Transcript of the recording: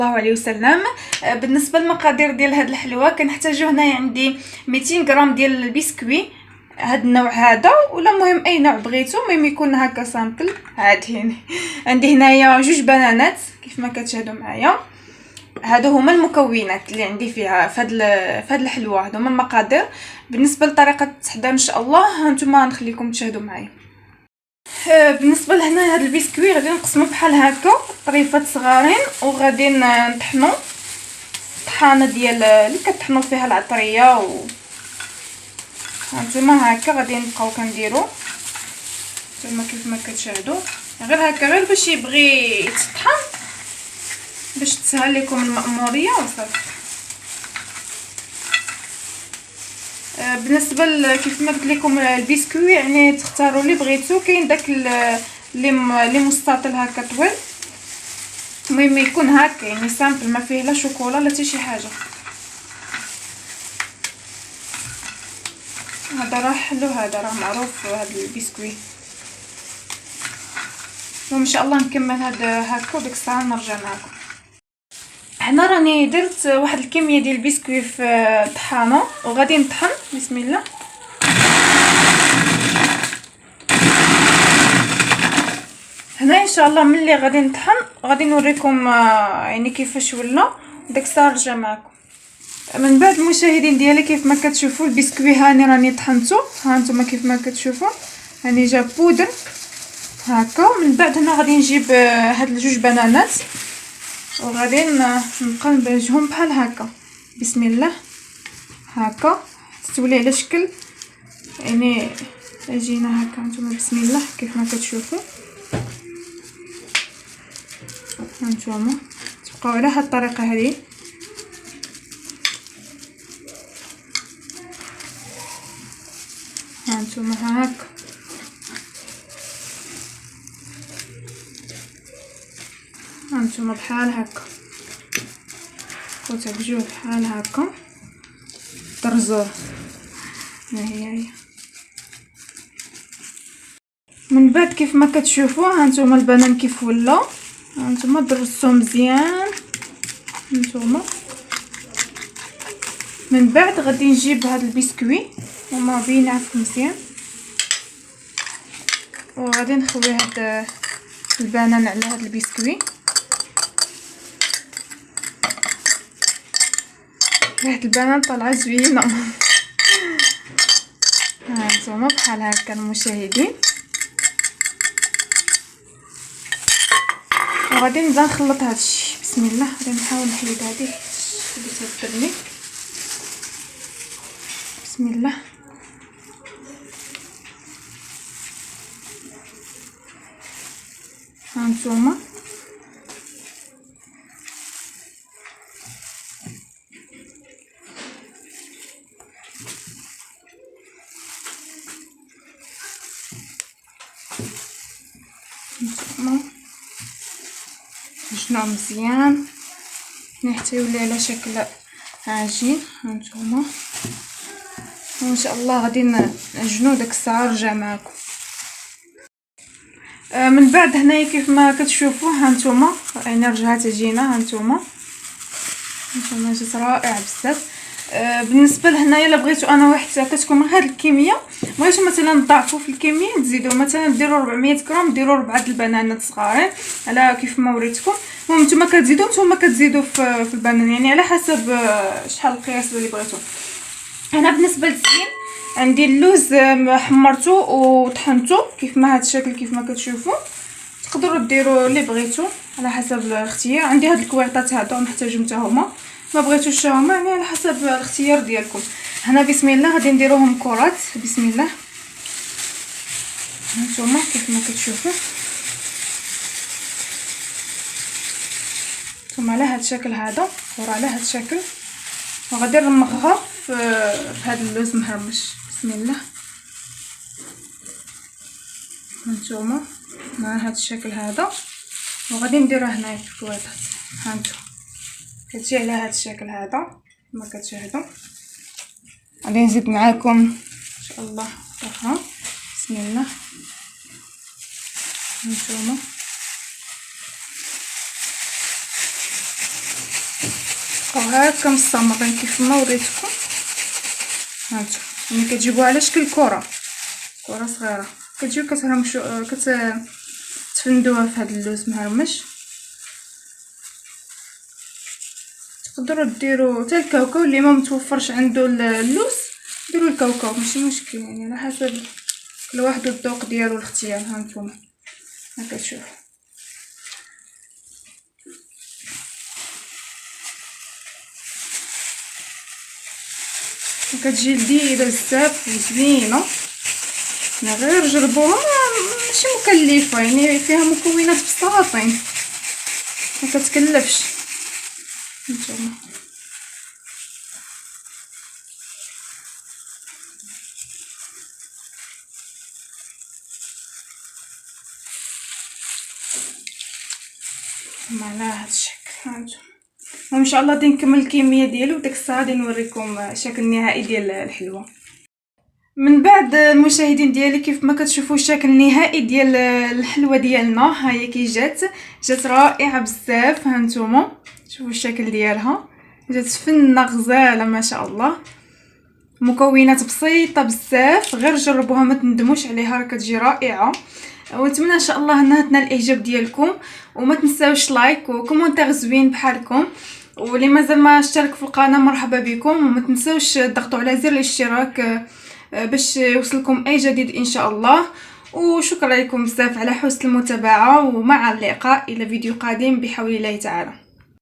الله عليه وسلم. بالنسبه للمقادير ديال هاد الحلوه كنحتاجو هنايا عندي 200 غرام ديال البسكوي، هاد النوع هذا ولا مهم اي نوع بغيتو، المهم يكون هكا سامبل عادي يعني. عندي هنايا 2 بنانات كيف ما كتشاهدوا معايا. هادو هما المكونات اللي عندي فيها فهاد الحلوه، هادو هما المقادير. بالنسبه لطريقه التحضير ان شاء الله هانتوما نخليكم تشاهدوا معايا. بالنسبه لهنا هاد البسكوي غادي نقسمو بحال هكا طريفات صغارين، وغادي نطحنو طحانه ديال اللي كطحنوا فيها العطريه هانتوما هكا غادي نبقاو كنديرو نتوما كيف ما كتشاهدوا، غير هكا غير باش يبغي يتطحن باش تسهل لكم المأموريه وصافي. بالنسبه كيف ما قلت لكم البسكوي يعني تختاروا اللي بغيتو، كاين داك اللي مستطيل هكا طويل، المهم يكون هكا يعني سامبل ما فيه لا شوكولا لا حتى شي حاجه. هذا راه حلو، هذا راه معروف هذا البسكوي. وان شاء الله نكمل هذا هكا وديك الساعه نرجع معكم. هنا راني درت واحد الكميه ديال البسكوي في طحانه وغادي نطحن. بسم الله. هنا ان شاء الله ملي غادي نطحن غادي نوريكم يعني كيفاش ولا، ديك الساعه نرجع معكم. من بعد المشاهدين ديالي كيف ما كتشوفوا البسكوي هاني راني طحنته، ها نتوما كيف ما كتشوفوا هاني جا بودر هكا. من بعد هنا غادي نجيب هاد الجوج بنانات وغادي نبقى نبرجهم بحال هكا. بسم الله. هكا تتولي على شكل يعني عجينه هكا نتوما. بسم الله كيف ما كتشوفوا هانتوما تبقاو على هاد الطريقه هذه. هانتوما هكا هانتوما بحال هكا وتعبجوه بحال هكا طرزوه. ها هي من بعد كيف ما كتشوفوا هانتوما البنان كيف ولا، هانتوما درستوه مزيان هانتوما. من بعد غادي نجيب هذا البسكوي وما بينعف مزيان وغادي نخوي هذا البنان على هذا البسكوي. ريحه البنان طالعه زوينه. هانتوما بحال هكا المشاهدين. وغادي نبدا نخلط هادشي. بسم الله. غادي نحاول نحيد هذه اللي تبدلني. بسم الله. هانتوما شنو مزيان حتى يولي على شكل عجين. هانتوما وان شاء الله غادي نعجنو داك الساعه نرجع معكم. من بعد هنايا كيف ما كتشوفوا هانتوما يعني رجعت عجينه. هانتوما جات رائع بزاف. بالنسبه لهنايا الا بغيتو انا وحده كتكون هاد الكميه، بغيتو مثلا تضاعفوا في الكميه تزيدوا مثلا ديروا 400 غرام، ديروا 4 البنانات صغارين على كيف ما وريتكم. المهم نتوما كتزيدوا في البنان يعني على حسب شحال القياس اللي بغيتو. انا بالنسبه للزين عندي اللوز حمرته وطحنته كيف ما هاد الشكل كيف ما كتشوفوا. تقدروا ديروا اللي بغيتو على حسب الاختيار. عندي هاد الكويرطات هادو محتاجهم حتى هما، ما بغيتوش هما يعني على حسب الاختيار ديالكم. هنا بسم الله غادي نديروهم كرات. بسم الله. هانتوما كيف ما كتشوفوا ثم على هاد الشكل هذا كره على هاد الشكل، وغادي نرمغها في هذا اللوز مهرمش. بسم الله. هانتوما مع هذا الشكل هذا وغادي نديرها هنايا في الكويطات. هانتوما كتجي على هذا الشكل هذا كما كتشاهدوا. غادي نزيد معاكم ان شاء الله اخرى. بسم الله. هانتوما وهكا مستمرين كيف ما وريتكم. هانتو ملي كتجيبوها على شكل كره صغيره كتجيو كتهرمشو تفندوها في هذا اللوز مهرمش. تقدروا ديروا حتى الكاوكاو اللي ما متوفرش عنده اللوز ديروا الكاوكاو ماشي مشكل، يعني على حسب كل واحد الذوق ديالو الاختيار. هانتوما هكا تشوفوا كتجي لذيذه بزاف وزوينه. غير جربوها، ماشي مكلفه، يعني فيها مكونات بساطين ما كتكلفش. نتوما على هذا الشكل. هانتوما وان شاء الله غادي نكمل الكميه ديالو وديك الساعه غادي نوريكم الشكل النهائي ديال الحلوه. من بعد المشاهدين ديالي كيف ما كتشوفوا الشكل النهائي ديال الحلوه ديالنا، ها هي كي جات رائعه بزاف. هانتوما شوفوا الشكل ديالها، جات فنه غزاله ما شاء الله. مكونات بسيطه بزاف، غير جربوها ما تندموش عليها، راه كتجي رائعه. ونتمنى ان شاء الله انها تنال الاعجاب ديالكم، وما تنساوش لايك وكومونتير زوين بحالكم. واللي مازال ما اشترك في القناه مرحبا بكم، وما تنساوش تضغطوا على زر الاشتراك باش يوصلكم اي جديد ان شاء الله. وشكرا لكم بزاف على حسن المتابعه، ومع اللقاء الى فيديو قادم بحول الله تعالى.